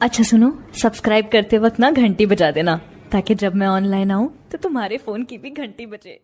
अच्छा सुनो, सब्सक्राइब करते वक्त ना घंटी बजा देना, ताकि जब मैं ऑनलाइन आऊं तो तुम्हारे फोन की भी घंटी बजे।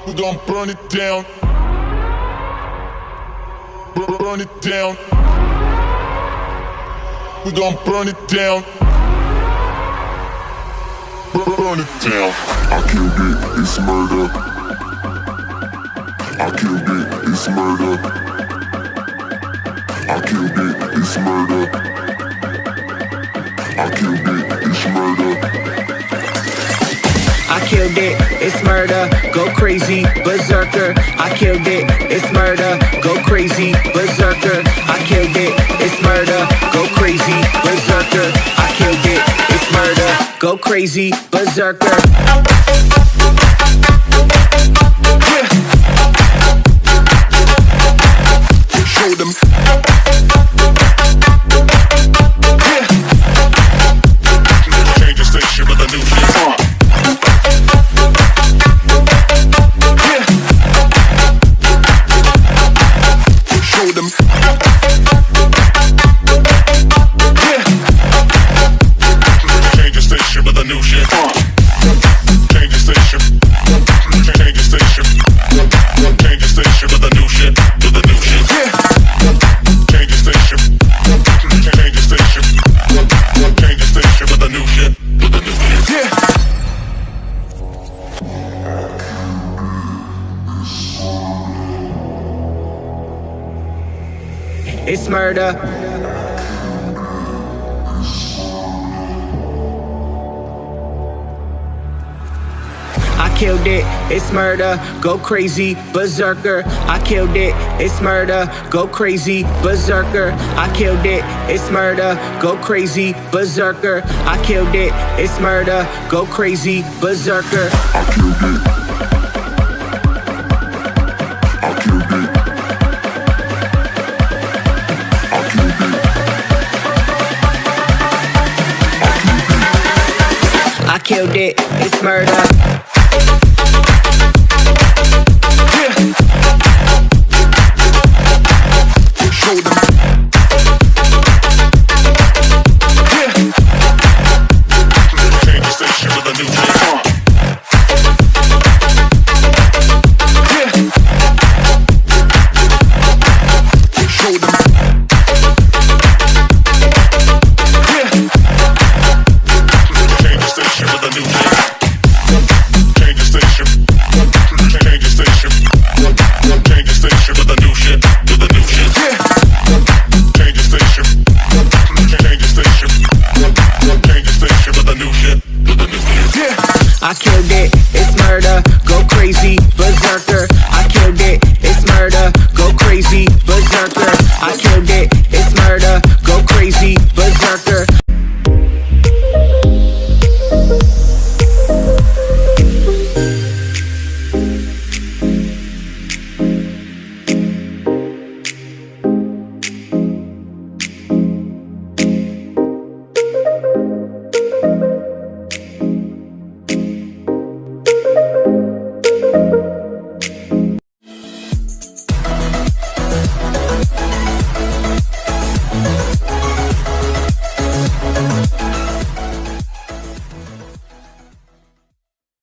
We're gonna burn it down. Burn it down. We're gonna burn it down. Burn it down. I killed it, it's murder. I killed it, it's murder. I killed it, it's murder. I killed it, it's murder. I killed it, it's murder, go crazy, berserker. I killed it, it's murder, go crazy, berserker. I killed it, it's murder, go crazy, berserker. I killed it, it's murder, go crazy, berserker. Yeah. Show them. Yeah. Change the station with a new shit. Them. Yeah. Change the station with a new shit. Change the station. it's murder. I killed it, it's murder, go crazy, berserker. I killed it, it's murder, go crazy, berserker. I killed it, it's murder, go crazy, berserker. I killed it, it's murder, go crazy, berserker. I killed it. I killed it. I killed it. I killed it, it's murder. I killed it, it's murder, go crazy, berserker. I killed it, it's murder, go crazy, berserker. I killed it,